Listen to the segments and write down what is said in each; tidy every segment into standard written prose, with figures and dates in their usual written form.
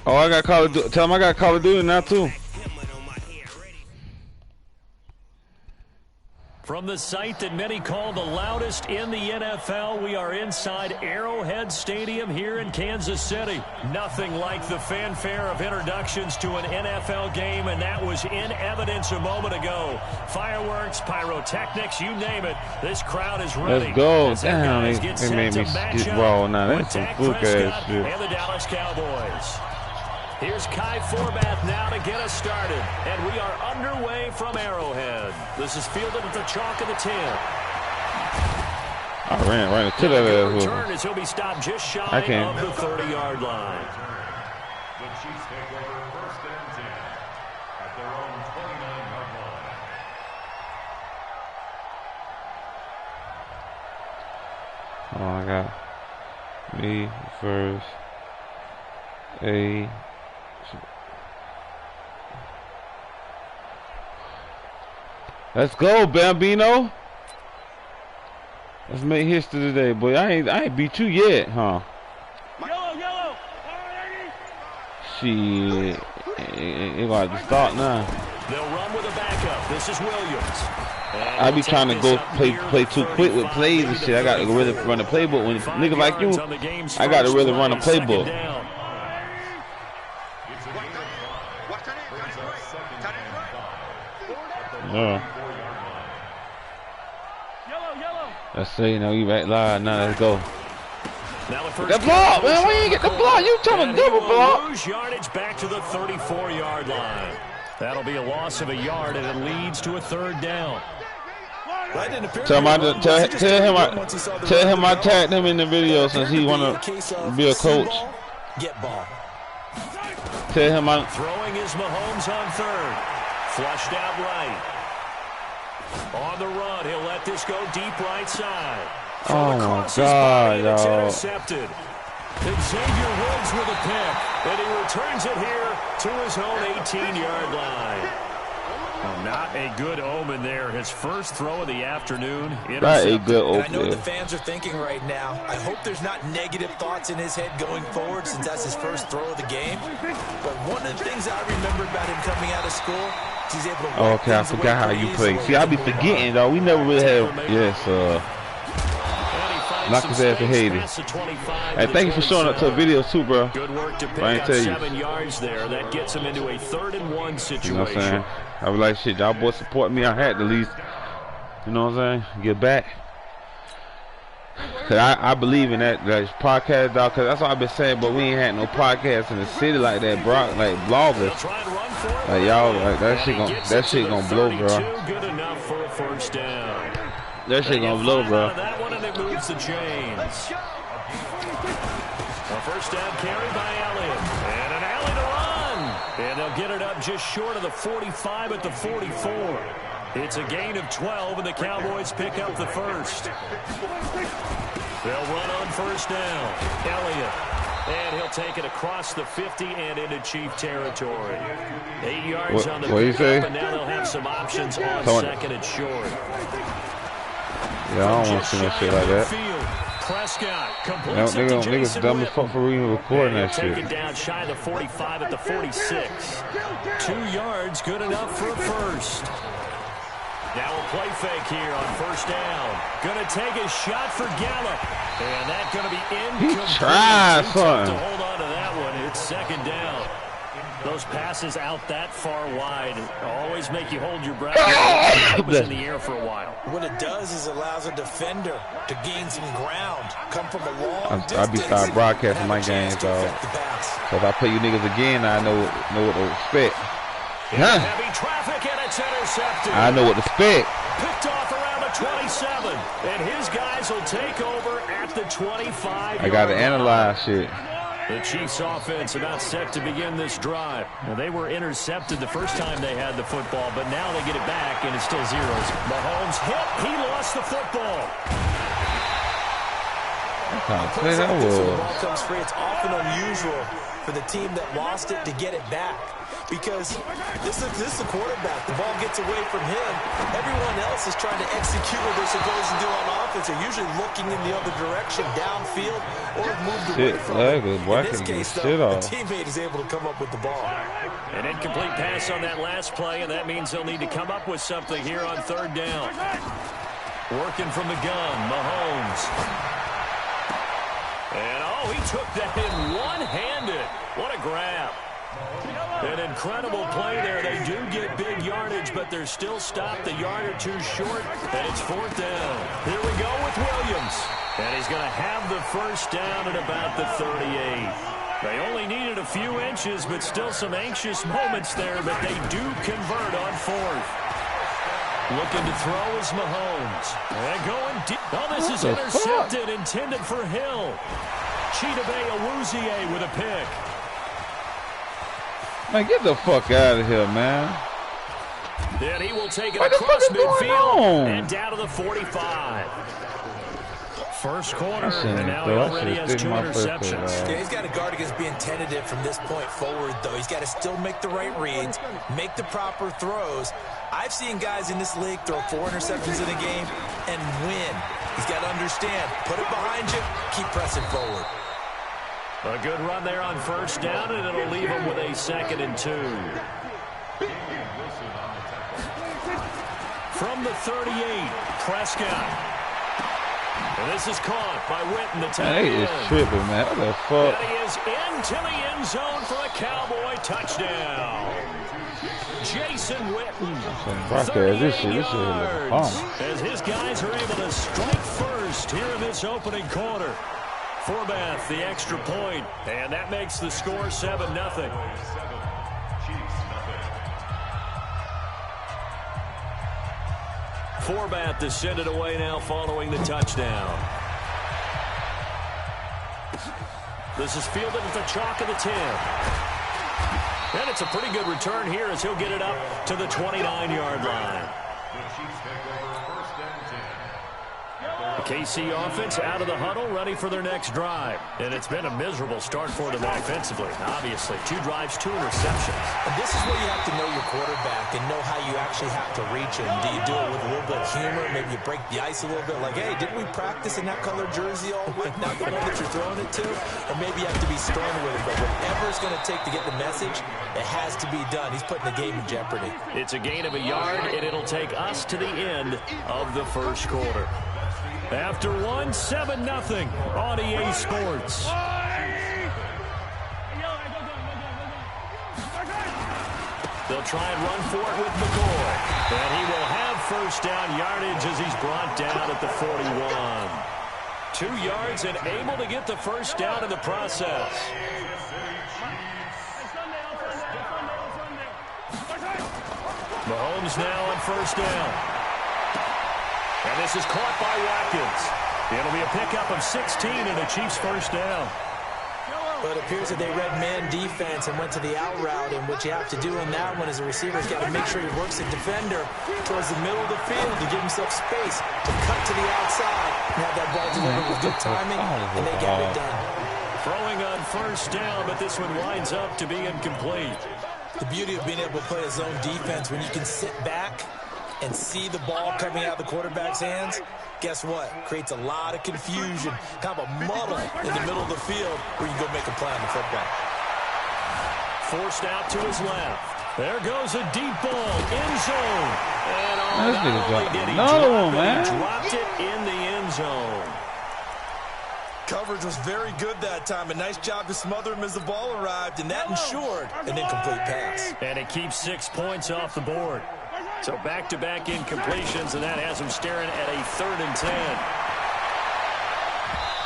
Oh, I got Call of Duty. Tell him I got Call of Duty now too. From the site that many call the loudest in the NFL, we are inside Arrowhead Stadium here in Kansas City. Nothing like the fanfare of introductions to an NFL game, and that was in evidence a moment ago. Fireworks, pyrotechnics, you name it. This crowd is ready. Let's go. Damn, they made me get raw now. That's some fluke ass shit. And the Dallas Cowboys. Here's Kai Forbath now to get us started. And we are underway from Arrowhead. This is fielded at the chalk of the 10. I ran right into that ass. Return as he'll be stopped just shy of the 30-yard line. The Chiefs take over 1st and 10 at their own 29-yard line. Oh, I got me first. Let's go, Bambino. Let's make history today, boy. I ain't beat you yet, huh? Yellow. Shit. It gonna have to start now. They'll run with a backup. This is Williams. I be trying to go play too quick with plays and shit. I got to really run the playbook. When niggas like you, I got to really run the playbook. Yeah. Let's say, you know, you back live. Now let's go. That block, man. We ain't get the block. You trying to double block. Lose yardage back to the 34-yard line. That'll be a loss of a yard, and it leads to a 3rd down. Tell him I tagged him in the video since he wanna be a coach. Get ball. Tell him I. Throwing is Mahomes on 3rd. Flushed out right. On the run, he'll let this go deep right side. Oh my God, y'all. Intercepted. Xavier Woods with a pick, and he returns it here to his own 18-yard line. Well, not a good omen there. His first throw of the afternoon. Not a good omen. I know what the fans are thinking right now. I hope there's not negative thoughts in his head going forward since that's his first throw of the game. But one of the things I remember about him coming out of school, he's able to okay, I forgot how you play. See, I be forgetting, though. We never really had. Yes, knock his ass to Hades. Hey, thank you for showing up to the video too, bro. Good work to pick up 7 yards there. That gets him into a 3rd and 1 situation. You know what I'm saying? I was like, shit, y'all boys support me. I had to at least, you know what I'm saying, get back. Cause I believe in that podcast, dog. Cause that's what I've been saying. But we ain't had no podcast in the city like that, bro. Like bloggers, like y'all, like that shit gonna blow, bro. Good enough for a 1st down. That shit gonna blow, bro. That one, and it moves the chains. A 1st down carry by Elliott. And an alley to run. And they'll get it up just short of the 45 at the 44. It's a gain of 12, and the Cowboys pick up the 1st. They'll run on 1st down. Elliott. And he'll take it across the 50 and into Chief territory. 8 yards on the pickup, and now they'll have some options on 2nd and short. Yeah, I don't want to see no shit like that. Prescott niggas dumb as fuck for even recording that shit. Take it down shy of the 45 at the 46. 2 yards, good enough for a 1st. Now a play fake here on 1st down. Gonna take a shot for Gallup. And that's gonna be incomplete. He tried, son. To hold on to that one. It's 2nd down. Those passes out that far wide always make you hold your breath. It was in the air for a while. What it does is allows a defender to gain some ground, come from a long distance. I be start broadcasting my games, dog. So if I play you niggas again, I know what to expect. Huh? Heavy traffic, and it's intercepted. I know what to expect. Picked off around the 27, and his guys will take over at the 25. I got to analyze shit. The Chiefs offense about set to begin this drive. Now, they were intercepted the first time they had the football, but now they get it back, and it's still zeros. Mahomes hit. He lost the football. When the ball comes free, it's often unusual for the team that lost it to get it back. Because this is the quarterback. The ball gets away from him. Everyone else is trying to execute what they're supposed to do on offense. They're usually looking in the other direction, downfield, or moved away from it. In this case, though, the teammate is able to come up with the ball. An incomplete pass on that last play, and that means they'll need to come up with something here on third down. Working from the gun, Mahomes. And, oh, he took that in one-handed. What a grab. An incredible play there. They do get big yardage, but they're still stopped a yard or two short, and it's fourth down. Here we go with Williams. And he's going to have the first down at about the 38. They only needed a few inches, but still some anxious moments there, but they do convert on fourth. Looking to throw is Mahomes. And going deep. Oh, this is intercepted, intended for Hill. Chidobe Awuzie with a pick. Man, get the fuck out of here, man. Then he will take it across midfield and down to the 45. First quarter, and now he already has 2 interceptions. Yeah, he's got to guard against being tentative from this point forward, though. He's got to still make the right reads, make the proper throws. I've seen guys in this league throw 4 interceptions in a game and win. He's got to understand, put it behind you, keep pressing forward. A good run there on first down, and it'll leave him with a 2nd and 2. From the 38, Prescott. And this is caught by Witten, the tight end. He is tripping, man. What the fuck? And he is into the end zone for a Cowboy touchdown. Jason Witten, 38 yards, as his guys are able to strike first here in this opening quarter. Forbath, the extra point, and that makes the score 7-0. Forbath to send it away now following the touchdown. This is fielded at the chalk of the 10. And it's a pretty good return here as he'll get it up to the 29-yard line. The KC offense out of the huddle, ready for their next drive. And it's been a miserable start for them offensively. Obviously, 2 drives, 2 interceptions. And this is where you have to know your quarterback and know how you actually have to reach him. Do you do it with a little bit of humor? Maybe you break the ice a little bit, like, hey, didn't we practice in that color jersey all week? Not the one that you're throwing it to? Or maybe you have to be stern with it. But whatever it's going to take to get the message, it has to be done. He's putting the game in jeopardy. It's a gain of a yard, and it'll take us to the end of the first quarter. After 1, 7-0 on EA Sports. They'll try and run for it with McCoy. And he will have first down yardage as he's brought down at the 41. 2 yards and able to get the first down in the process. Mahomes now on first down. And this is caught by Watkins. It'll be a pickup of 16 and a Chiefs first down. Well, it appears that they read man defense and went to the out route, and what you have to do in that one is a receiver's got to make sure he works the defender towards the middle of the field to give himself space to cut to the outside and have that ball delivered with good timing, and they got it done. Throwing on first down, but this one winds up to be incomplete. The beauty of being able to play a zone defense when you can sit back and see the ball coming out of the quarterback's hands, guess what? Creates a lot of confusion, kind of a muddle in the middle of the field where you can go make a play on the football. Forced out to his left. There goes a deep ball, end zone. And not only did he drop it, he dropped it in the end zone. Coverage was very good that time. A nice job to smother him as the ball arrived, and that ensured an incomplete pass. And it keeps 6 points off the board. So back-to-back incompletions, and that has him staring at a 3rd and 10.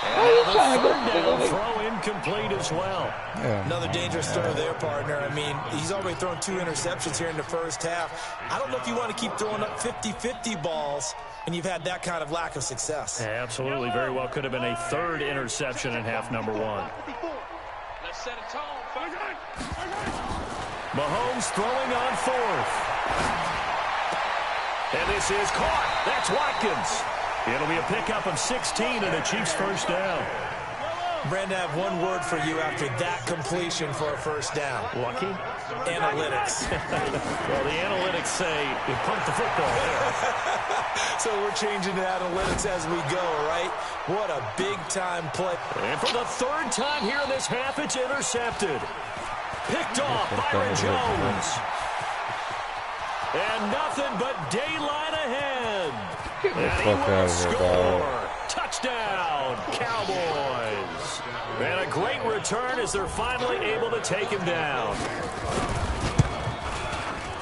And the 3rd down throw incomplete as well. Yeah. Another dangerous throw there, partner. I mean, he's already thrown 2 interceptions here in the first half. I don't know if you want to keep throwing up 50-50 balls, and you've had that kind of lack of success. Yeah, absolutely. Very well could have been a 3rd interception in half number 1. Let's set a tone. Mahomes throwing on 4th. And this is caught. That's Watkins. It'll be a pickup of 16 and a Chiefs first down. Brandon, I have one word for you after that completion for a first down. Lucky? Analytics. Well, the analytics say you pumped the football there. So we're changing to analytics as we go, right? What a big-time play. And for the third time here in this half, it's intercepted. Picked off Byron Jones. And nothing but daylight ahead. Get the And fuck he will out of here, dog. score. Touchdown, Cowboys. And a great return as they're finally able to take him down.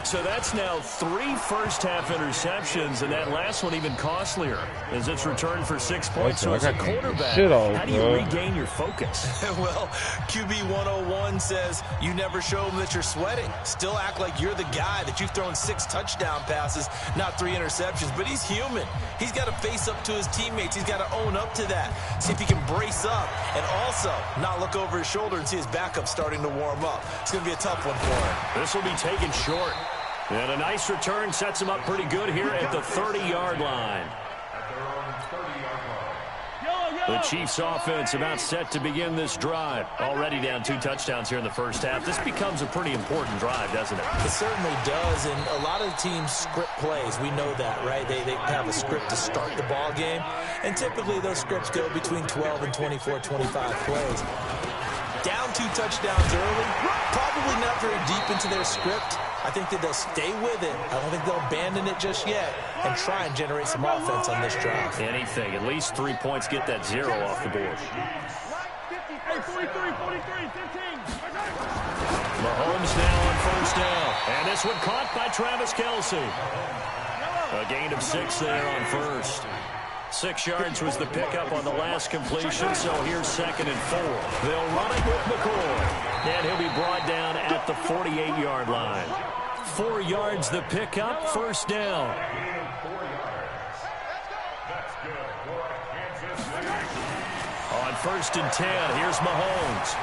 So that's now 3 first-half interceptions, and that last one even costlier as it's returned for 6 points. So as a quarterback, how do you regain your focus? Well, QB 101 says you never show them that you're sweating. Still act like you're the guy, that you've thrown 6 touchdown passes, not 3 interceptions. But he's human. He's got to face up to his teammates. He's got to own up to that. See if he can brace up and also not look over his shoulder and see his backup starting to warm up. It's going to be a tough one for him. This will be taken short. And a nice return sets him up pretty good here at the 30-yard line. The Chiefs offense about set to begin this drive. Already down 2 touchdowns here in the first half. This becomes a pretty important drive, doesn't it? It certainly does, and a lot of teams script plays. We know that, right? They have a script to start the ball game, and typically those scripts go between 12 and 24, 25 plays. Down 2 touchdowns early, probably not very deep into their script. I think that they'll stay with it. I don't think they'll abandon it just yet and try and generate some offense on this drive. Anything. At least 3 points, get that 0 off the board. Mahomes now on first down. And this one caught by Travis Kelce. A gain of 6 there on first. 6 yards was the pickup on the last completion, so here's 2nd and 4. They'll run it with McCoy, and he'll be brought down at the 48-yard line. 4 yards the pickup, first down. On 1st and 10, here's Mahomes.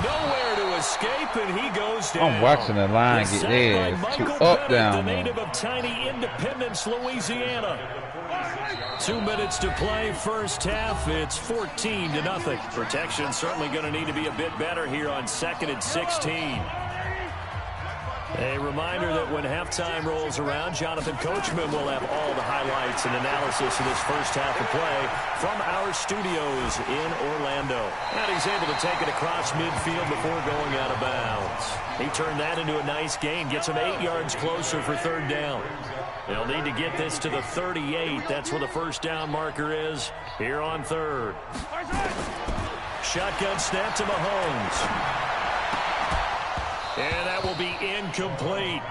Nowhere to escape, and he goes down. I'm watching the line get there. It's 2 up, down. The native of tiny Independence, Louisiana. 2 minutes to play, first half. It's 14-0. Protection certainly going to need to be a bit better here on 2nd and 16. A reminder that when halftime rolls around, Jonathan Coachman will have all the highlights and analysis of this first half of play from our studios in Orlando. And he's able to take it across midfield before going out of bounds. He turned that into a nice gain, gets him 8 yards closer for 3rd down. They'll need to get this to the 38. That's where the first down marker is here on 3rd. Shotgun snap to Mahomes. And that will be incomplete.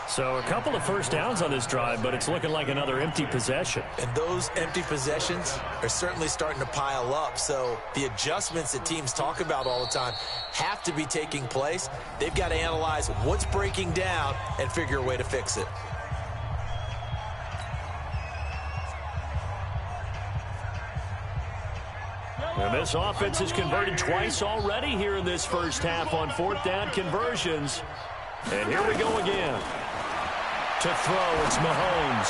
So a couple of first downs on this drive, but it's looking like another empty possession. And those empty possessions are certainly starting to pile up. So the adjustments that teams talk about all the time have to be taking place. They've got to analyze what's breaking down and figure a way to fix it. And this offense has converted twice already here in this first half on 4th down conversions. And here we go again. To throw, it's Mahomes.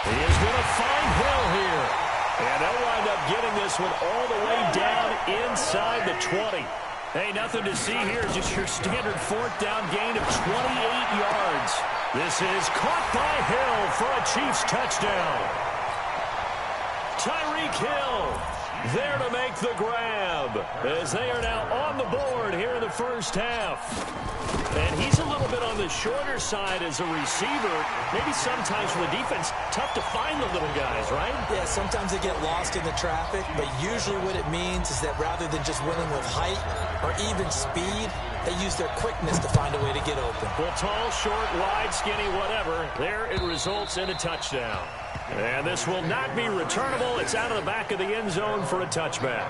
He is going to find Hill here. And they'll wind up getting this one all the way down inside the 20. Hey, nothing to see here, just your standard 4th down gain of 28 yards. This is caught by Hill for a Chiefs touchdown. Tyreek Hill there to make the grab as they are now on the board here in the first half. And he's a little bit on the shorter side as a receiver. Maybe sometimes for the defense, tough to find the little guys, right? Yeah, sometimes they get lost in the traffic, but usually what it means is that rather than just winning with height or even speed, they use their quickness to find a way to get open. Well, tall, short, wide, skinny, whatever, there it results in a touchdown. And this will not be returnable. It's out of the back of the end zone for a touchback.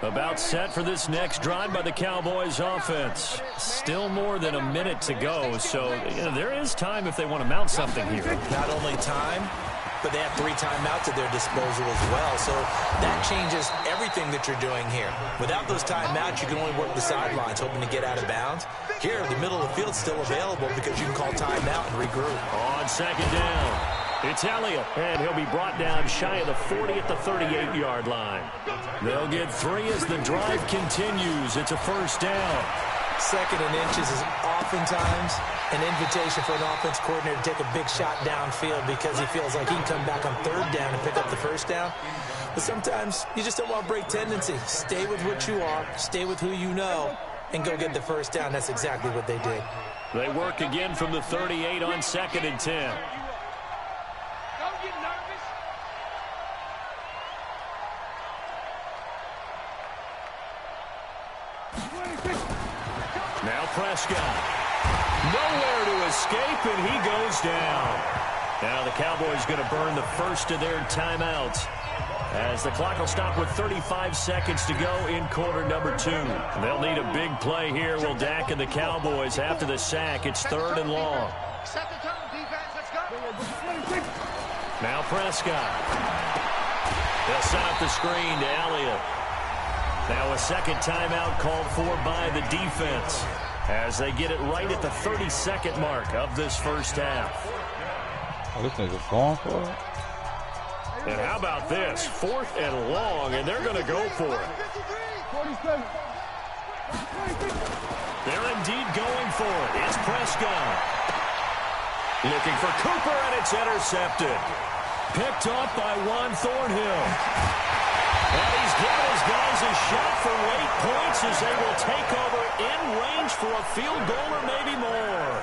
About set for this next drive by the Cowboys offense. Still more than a minute to go, so there is time if they want to mount something here. Not only time, but they have 3 timeouts at their disposal as well. So that changes everything that you're doing here. Without those timeouts, you can only work the sidelines, hoping to get out of bounds. Here, the middle of the field's still available because you can call timeout and regroup. On second down, it's Elliott, and he'll be brought down shy of the 40 at the 38-yard line. They'll get 3 as the drive continues. It's a first down. 2nd and inches is oftentimes an invitation for an offense coordinator to take a big shot downfield because he feels like he can come back on 3rd down and pick up the first down. But sometimes you just don't want to break tendency. Stay with what you are, stay with who you know, and go get the first down. That's exactly what they did. They work again from the 38 on 2nd and 10. Don't get nervous. Now Prescott. Nowhere to escape, and he goes down. Now the Cowboys going to burn the first of their timeouts, as the clock will stop with 35 seconds to go in quarter number 2. They'll need a big play here, will Dak and the Cowboys after the sack. It's 3rd and long. Set the tone, defense. Let's go. Now Prescott. They'll set up the screen to Elliott. Now a second timeout called for by the defense as they get it right at the 32nd mark of this first half. Oh, this nigga's going for it. And how about this? 4th and long, and they're going to go for it. They're indeed going for it. It's Prescott. Looking for Cooper, and it's intercepted. Picked off by Juan Thornhill. And he's giving his guys a shot for late points as they will take over in range for a field goal or maybe more.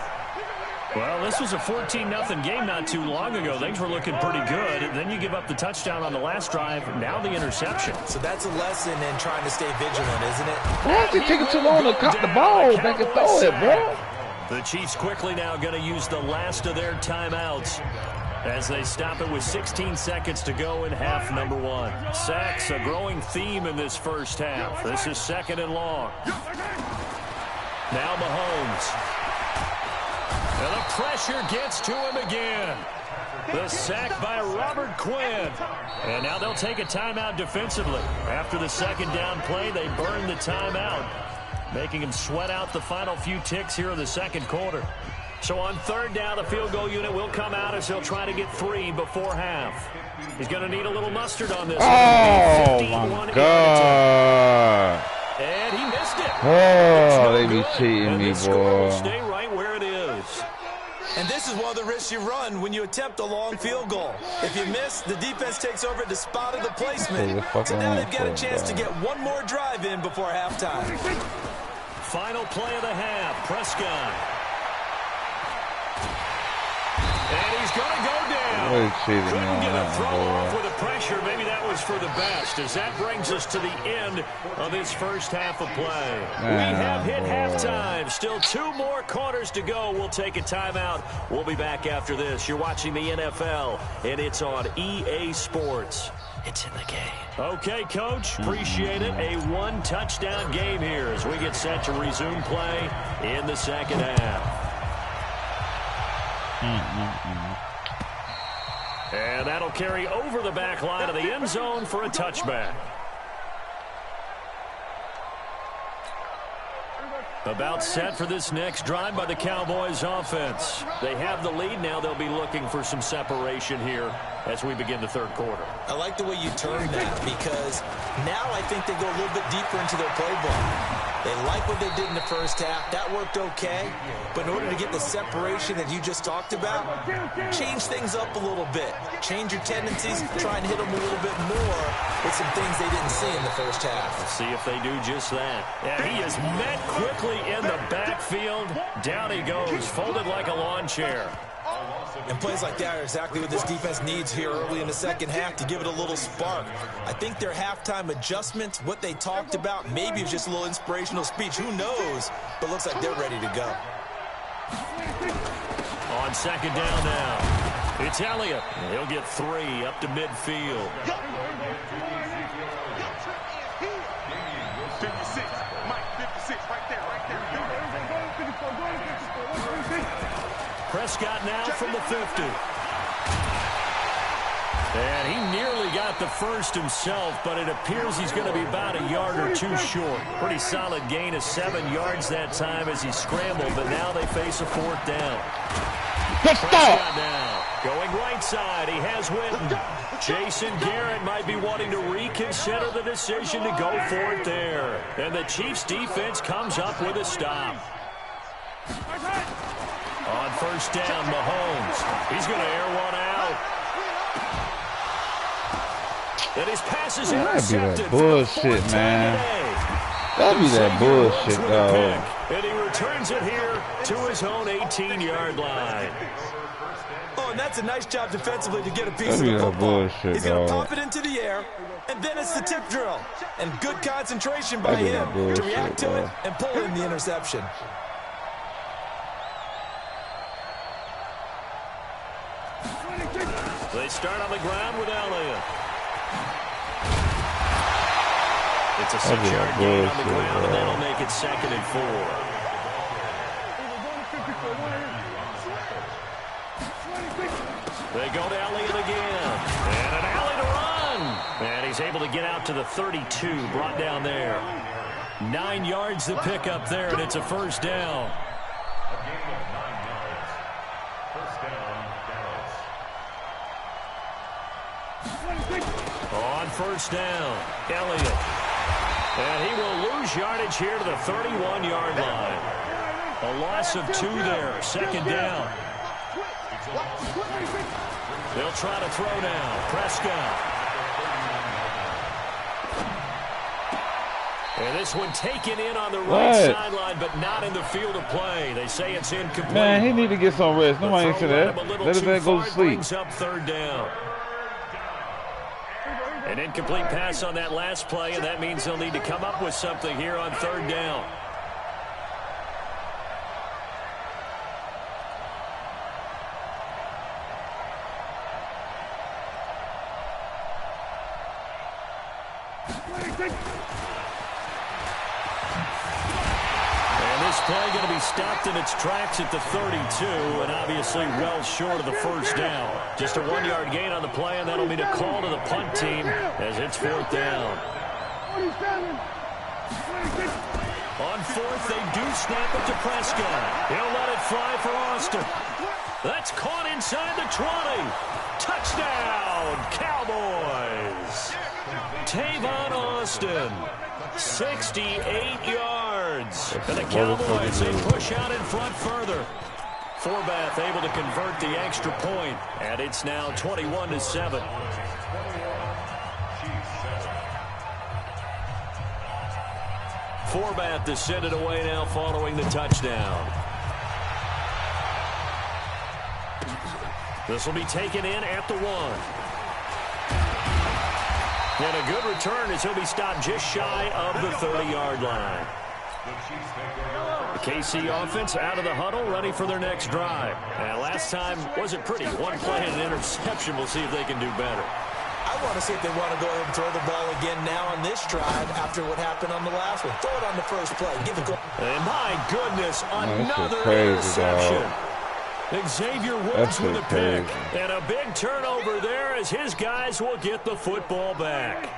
Well, this was a 14-0 game not too long ago. Things were looking pretty good. Then you give up the touchdown on the last drive. Now the interception. So that's a lesson in trying to stay vigilant, isn't it? Why is it taking too long to cut the ball? They can throw it, bro. The Chiefs quickly now going to use the last of their timeouts as they stop it with 16 seconds to go in half number 1. Sacks, a growing theme in this first half. This is 2nd and long. Now Mahomes. And the pressure gets to him again. The sack by Robert Quinn. And now they'll take a timeout defensively. After the second down play, they burn the timeout, making him sweat out the final few ticks here in the second quarter. So on 3rd down, the field goal unit will come out as he'll try to get 3 before half. He's going to need a little mustard on this. Oh, my God. And he missed it. Oh, they be cheating me, boy. Stay right where it is. And this is one of the risks you run when you attempt a long field goal. If you miss, the defense takes over at the spot of the placement. So now they've got a chance to get one more drive in before halftime. Final play of the half, Prescott. And he's going to go down. Couldn't get a throw off with the pressure. Maybe that was for the best, as that brings us to the end of this first half of play. We have hit halftime. Still 2 more quarters to go. We'll take a timeout. We'll be back after this. You're watching the NFL, and it's on EA Sports. It's in the game. Okay, Coach. Appreciate it. A 1-touchdown game here as we get set to resume play in the second half. And that'll carry over the back line of the end zone for a touchback. About set for this next drive by the Cowboys offense. They have the lead. Now they'll be looking for some separation here as we begin the third quarter. I like the way you turned that, because now I think they go a little bit deeper into their playbook. They like what they did in the first half. That worked okay. But in order to get the separation that you just talked about, change things up a little bit. Change your tendencies, try and hit them a little bit more with some things they didn't see in the first half. Let's see if they do just that. Yeah, he is met quickly in the backfield. Down he goes, folded like a lawn chair. And plays like that are exactly what this defense needs here early in the second half to give it a little spark. I think their halftime adjustments, what they talked about, maybe it was just a little inspirational speech. Who knows? But looks like they're ready to go. On second down now, it's Elliott. He'll get 3 up to midfield. 56, Mike, 56, right there. Prescott now from the 50. And he nearly got the first himself, but it appears he's going to be about a yard or two short. Pretty solid gain of 7 yards that time as he scrambled, but now they face a 4th down. Prescott now going right side. He has Witten. Jason Garrett might be wanting to reconsider the decision to go for it there. And the Chiefs defense comes up with a stop. On 1st down, Mahomes. He's going to air one out. And his pass is intercepted. That'd be that bullshit, man. That'd be that bullshit, dog. And he returns it here to his own 18-yard line. Oh, and that's a nice job defensively to get a piece of the football. Bullshit, he's going to pump it into the air, and then it's the tip drill. And good concentration by him to react to it and pull in the interception. They start on the ground with Elliott. It's a 6-yard gain on the ground, and that'll make it 2nd and 4. They go to Elliott again. And an alley to run. And he's able to get out to the 32, brought down there. 9 yards to pick up there, and it's a 1st down. A gain of 9 yards. 1st down, Dallas. On 1st down, Elliott. And he will lose yardage here to the 31-yard line. A loss of 2 there, 2nd down. They'll try to throw now. Prescott. And this one taken in on the right sideline, but not in the field of play. They say it's incomplete. Man, he need to get some rest. Nobody said that. Let his man go to sleep. Brings up 3rd down. An incomplete pass on that last play, and that means they'll need to come up with something here on 3rd down. Play going to be stopped in its tracks at the 32, and obviously well short of the 1st down. Just a 1-yard gain on the play, and that'll be a call to the punt team as it's 4th down. On 4th, they do snap it to Prescott. He'll let it fly for Austin. That's caught inside the 20. Touchdown, Cowboys. Tavon Austin, 68 yards. And the Cowboys, they push out in front further. Forbath able to convert the extra point, and it's now 21-7. Forbath to send it away now following the touchdown. This will be taken in at the 1. And a good return as he'll be stopped just shy of the 30-yard line. The KC offense out of the huddle, ready for their next drive. And last time wasn't pretty. 1 play and an interception. We'll see if they can do better. I want to see if they want to go ahead and throw the ball again now on this drive after what happened on the last one. Throw it on the first play. Give it go. And my goodness, another interception. Xavier Woods with a pick. And a big turnover there as his guys will get the football back.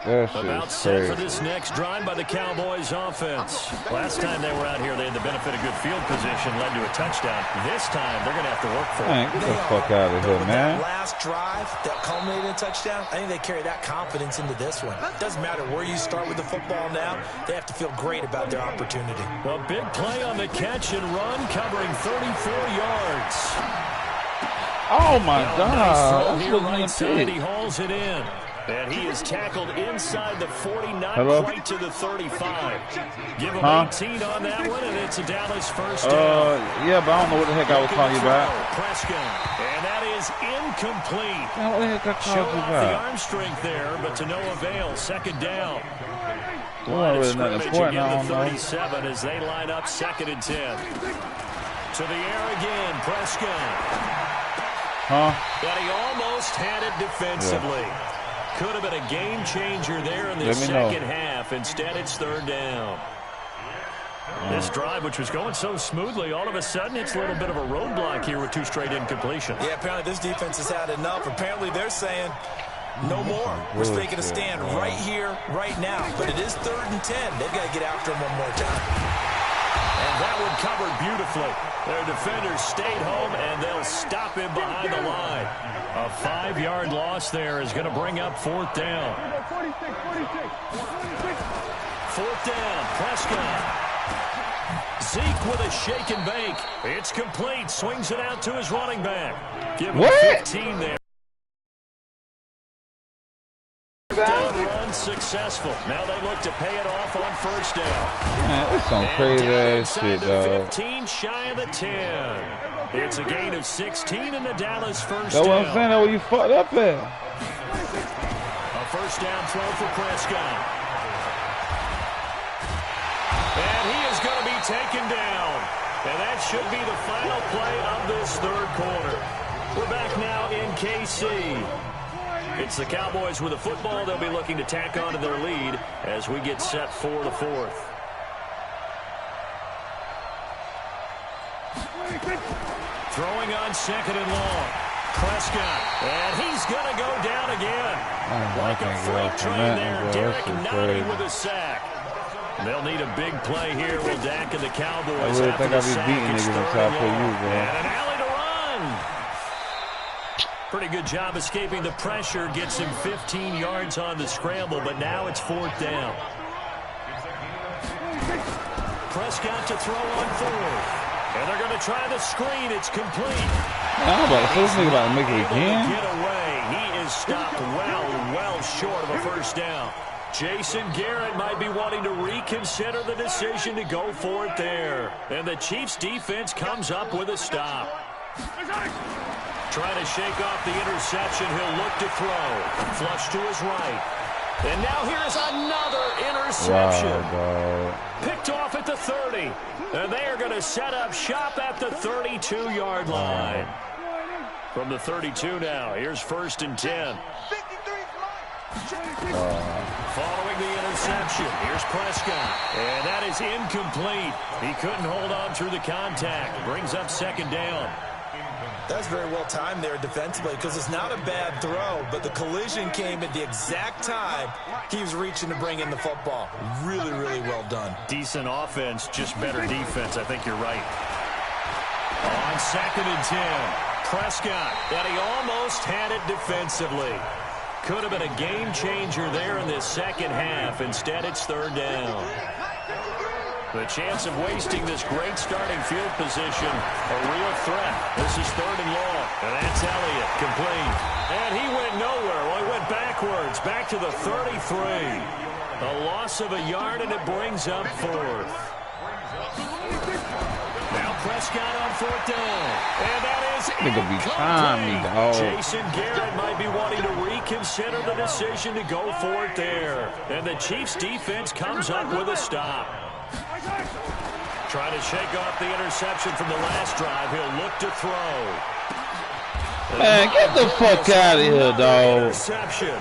About set for this next drive by the Cowboys offense. Last time they were out here, they had the benefit of good field position, led to a touchdown. This time, they're going to have to work for it. Man, get the fuck out of here, man. That last drive that culminated in a touchdown, I think they carry that confidence into this one. It doesn't matter where you start with the football now. They have to feel great about their opportunity. A big play on the catch and run, covering 34 yards. Oh, my God. Nice throw here right side. He hauls it in. And he is tackled inside the 40, not quite to the 35. Give him 18 on that one, and it's a Dallas first down. Yeah, but I don't know what the heck I was calling you about. Prescott, and that is incomplete. What the heck I called Showing you off about? the arm strength there, but to no avail. 2nd down. Well, really nothing important, I don't know. 37 as they line up 2nd and 10. To the air again, Prescott. But he almost had it defensively. Yeah. Could have been a game changer there in the second half. Instead, it's 3rd down. This drive, which was going so smoothly, all of a sudden it's a little bit of a roadblock here with 2 straight incompletions. Yeah, apparently this defense has had enough. Apparently they're saying, no more. We're taking a stand right here, right now. But it is 3rd and 10. They've got to get after him one more time. And that one covered beautifully. Their defenders stayed home, and they'll stop him behind the line. A 5-yard loss there is going to bring up 4th down. 4th down, Prescott. Zeke with a shake and bake. It's complete. Swings it out to his running back. Give him 15 there. Run successful. Now they look to pay it off on 1st down. Man, that's some crazy ass shit, dog. 15 shy of the 10. It's a gain of 16 in the Dallas 1st down. That's what I'm saying. That's where you fucked up at. A 1st down throw for Prescott. And he is going to be taken down. And that should be the final play of this 3rd quarter. We're back now in KC. It's the Cowboys with the football. They'll be looking to tack on to their lead as we get set for the 4th. Throwing on 2nd and long. Prescott. And he's going to go down again. Like a freight train there. Derek Nunny with a sack. They'll need a big play here. Will Dak and the Cowboys. I really think I'll be beating niggas inside for you, bro. And an alley to run. Pretty good job escaping the pressure. Gets him 15 yards on the scramble, but now it's 4th down. Prescott to throw on 4th. And they're going to try the screen. It's complete. I'm about to say this nigga about to make it again. Get away. He is stopped well short of a 1st down. Jason Garrett might be wanting to reconsider the decision to go for it there. And the Chiefs defense comes up with a stop. Trying to shake off the interception. He'll look to throw. Flush to his right. And now here's another interception. Wow, picked off at the 30. And they are going to set up shop at the 32-yard line. From the 32 now, here's 1st and 10. Following the interception, here's Prescott. And that is incomplete. He couldn't hold on through the contact. Brings up 2nd down. That's very well timed there defensively because it's not a bad throw, but the collision came at the exact time he was reaching to bring in the football. Really, really well done. Decent offense, just better defense. I think you're right. On 2nd and 10, Prescott, and he almost had it defensively. Could have been a game changer there in this 2nd half. Instead, it's 3rd down. The chance of wasting this great starting field position, a real threat. This is 3rd and long, and that's Elliott, complete. And he went nowhere. Well, he went backwards, back to the 33. A loss of a yard, and it brings up 4th. Now Prescott on 4th down, and that is incomplete. Jason Garrett might be wanting to reconsider the decision to go for it there. And the Chiefs defense comes up with a stop. Trying to shake off the interception from the last drive. He'll look to throw. Man, get the fuck out of here, dog. Interception.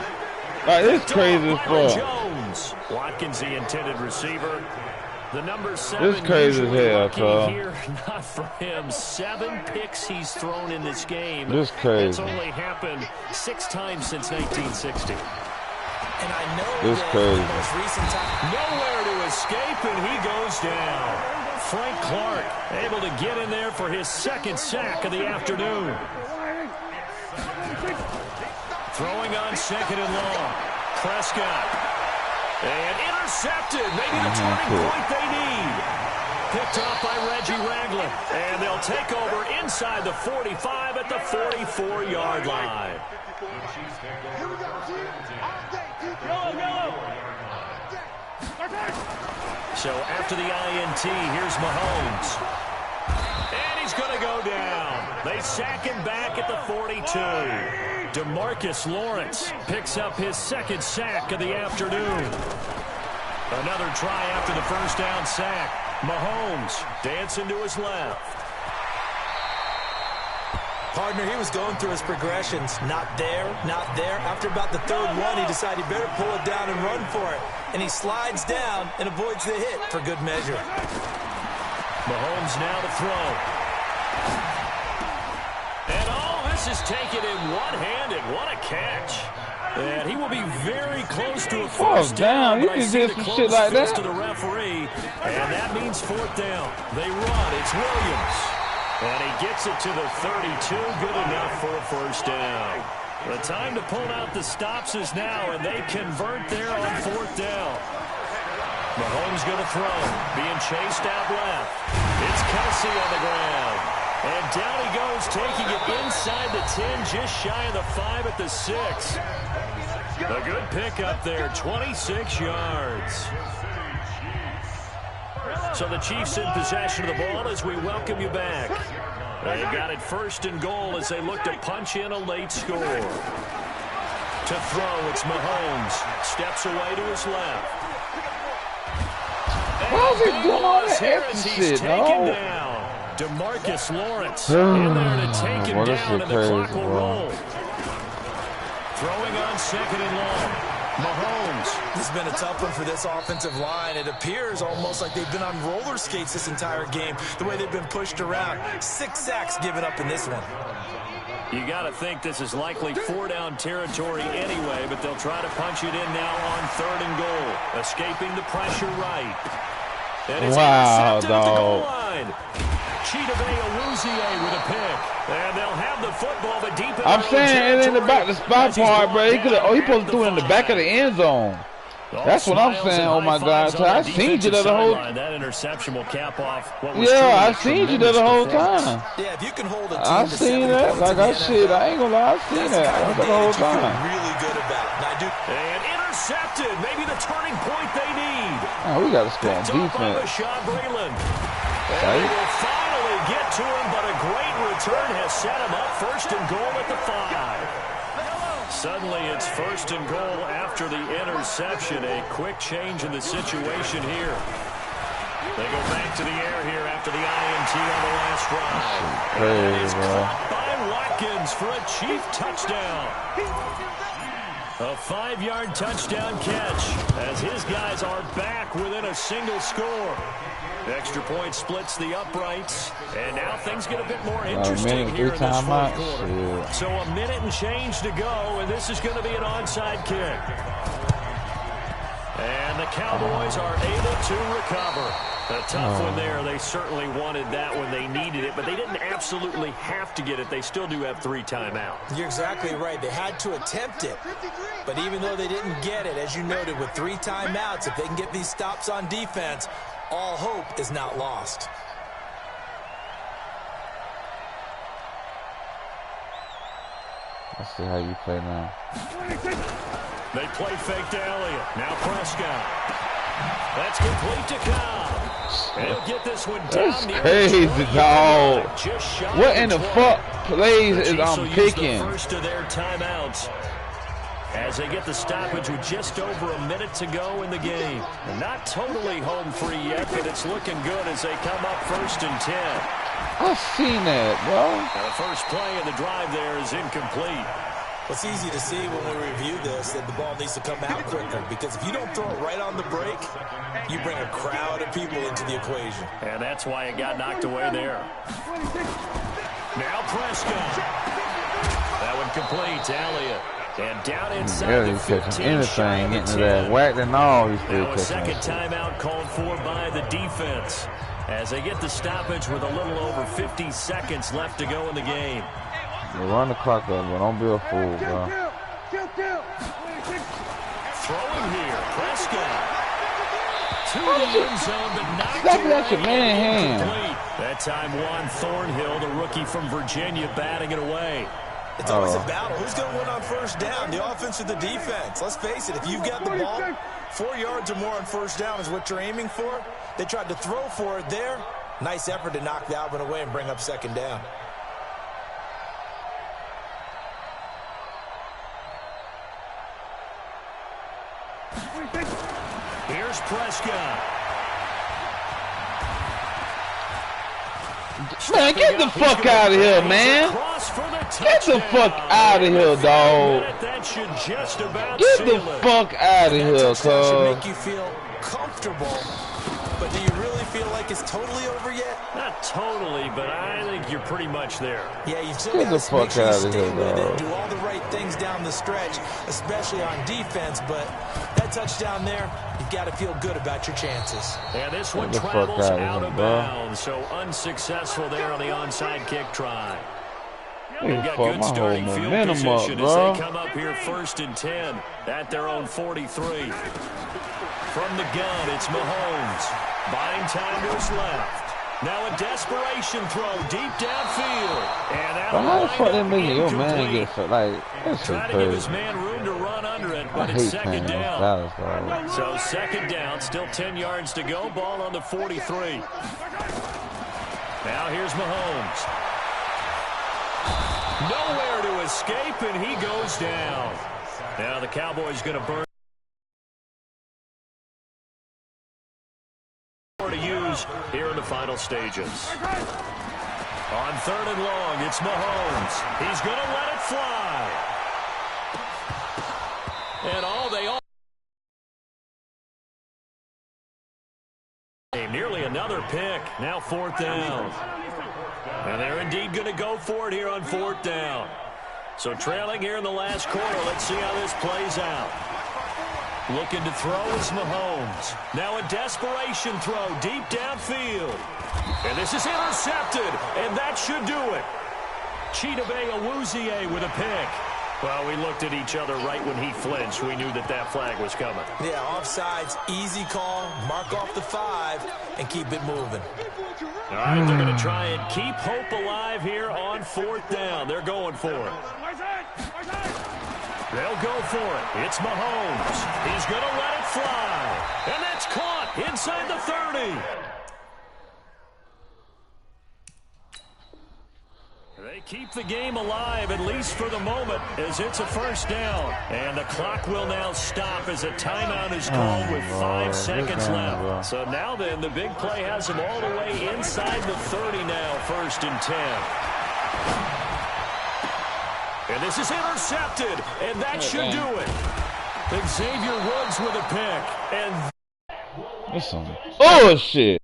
Like, this crazy as fuck. Jones. Watkins, the intended receiver. The number 7. This crazy as hell, Tom. Here, not for him. 7 picks he's thrown in this game. This crazy. It's only happened 6 times since 1960. And I know this crazy. Most recent time. Nowhere to escape, and he goes down. Frank Clark able to get in there for his 2nd sack of the afternoon. Throwing on 2nd and long. Prescott. And intercepted. Maybe the turning point they need. Picked off by Reggie Ragland. And they'll take over inside the 45 at the 44-yard line. So after the INT, here's Mahomes. And he's going to go down. They sack him back at the 42. DeMarcus Lawrence picks up his 2nd sack of the afternoon. Another try after the 1st down sack. Mahomes dancing to his left. Partner, he was going through his progressions. Not there, not there. After about the third one, he decided he better pull it down and run for it. And he slides down and avoids the hit for good measure. Mahomes now to throw. And all this is taken in one-handed. What a catch. And he will be very close to a first down. You can do some shit like that. To the referee, and that means fourth down. They run. It's Williams. And he gets it to the 32. Good enough for a first down. The time to pull out the stops is now, and they convert there on fourth down. Mahomes going to throw. Being chased out left. It's Kelsey on the ground. And down he goes, taking it inside the 10, just shy of the 5 at the 6. A good pickup there, 26 yards. So the Chiefs in possession of the ball as we welcome you back. They got it first and goal as they look to punch in a late score. To throw, it's Mahomes. Steps away to his left. How's he doing all that extra shit, no? DeMarcus Lawrence in there to take him down, and the clock will roll. Throwing on second and long. Mahomes. This has been a tough one for this offensive line. It appears almost like they've been on roller skates this entire game, the way they've been pushed around. 6 sacks given up in this one. You got to think this is likely 4-down territory anyway, but they'll try to punch it in now on third and goal. Escaping the pressure right. And it's intercepted at the goal line. Chidobe with a pick. And they'll have the football, but deep in I'm saying it in the back, the spot part, bro. He could have. Oh, he supposed to do it in the back of the end zone. That's what I'm saying. Oh my God, I seen you there the whole. That interception will cap off. Yeah, I seen you there the whole time. Yeah, if you can hold a team I seen that. Like I said, I ain't gonna lie, I seen that. I was there the whole time. Really good about. And intercepted. Maybe the turning point they need. Oh, we got to score on defense. And they will finally get to him, but a great return has set him up first and goal at the 5. Suddenly it's first and goal after the interception. A quick change in the situation here. They go back to the air here after the INT on the last drive. And it is caught by Watkins for a Chief touchdown. A 5-yard touchdown catch as his guys are back within a single score. Extra point splits the uprights, and now things get a bit more interesting here in this fourth quarter. So a minute and change to go, and this is going to be an onside kick. And the Cowboys are able to recover. A tough one there. They certainly wanted that when they needed it, but they didn't absolutely have to get it. They still do have 3 timeouts. You're exactly right. They had to attempt it. But even though they didn't get it, as you noted, with 3 timeouts, if they can get these stops on defense, all hope is not lost. Let's see how you play now. They play fake to Elliott. Now Prescott. That's complete to Cobb. And he'll get this one down. That's crazy, dog. What in the fuck plays is I'm picking? The first of their timeouts as they get the stoppage with just over a minute to go in the game. And not totally home free yet, but it's looking good as they come up first and 10. I've seen that, bro. Now the first play of the drive there is incomplete. It's easy to see when we review this that the ball needs to come out quicker, because if you don't throw it right on the break, you bring a crowd of people into the equation. And that's why it got knocked away there. Now Prescott. That one complete to Elliott. And down inside the 15, anything, getting to that whack and all, he's still now a second timeout called for by the defense as they get the stoppage with a little over 50 seconds left to go in the game. You run the clock up, but don't be a fool, bro. Throwing here, Prescott. To the end zone, but knocked That's your man hand. That time Juan Thornhill, the rookie from Virginia, batting it away. It's always a battle. Who's going to win on first down, the offense or the defense? Let's face it, if you've got the ball, 4 yards or more on first down is what you're aiming for. They tried to throw for it there. Nice effort to knock that one away and bring up second down. Here's Prescott. Man, get the fuck out of here, man. for the touchdown. Get the fuck out of here, dog. That should just about Get the fuck out of here, That should cuz. make you feel comfortable. But do you really feel like it's totally over yet? Not totally, but I think you're pretty much there. Yeah, you've still Get got the to make fuck sure you out of stay here, with it, dog. do all the right things down the stretch, especially on defense. But that touchdown there, you've got to feel good about your chances. And this one Get the fuck travels out of out here, of bro. bounds, so unsuccessful there on the onside kick try. They've Nigga, got fuck good my whole starting field momentum up, position as bro. they come up here 1st and 10 at their own 43. From the gun, it's Mahomes. Buying time to his left. Now a desperation throw deep downfield. And out But how the of fuck that making your incomplete. man get for like that's Try shit to give his crazy. man room to run under it, I but it's hate second playing down. Dallas, dog. So 2nd down, still 10 yards to go. Ball on the 43. Now here's Mahomes. Nowhere to escape, and he goes down. Now the Cowboys going to burn to use here in the final stages. On 3rd and long, it's Mahomes. He's going to let it fly. And they all nearly another pick. Now 4th down. And they're indeed going to go for it here on 4th down. So trailing here in the last quarter. Let's see how this plays out. Looking to throw is Mahomes. Now a desperation throw deep downfield. And this is intercepted. And that should do it. Chidobe Awuzie with a pick. Well, we looked at each other right when he flinched. We knew that that flag was coming. Yeah, offsides, easy call, mark off the 5, and keep it moving. All right, they're going to try and keep hope alive here on 4th down. They're going for it. They'll go for it. It's Mahomes. He's going to let it fly. And that's caught inside the 30. They keep the game alive, at least for the moment, as it's a 1st down. And the clock will now stop as a timeout is called with 5 seconds left. So now then, the big play has them all the way inside the 30 now, 1st and 10. And this is intercepted, and that should do it. Xavier Woods with a pick. And That's some bullshit.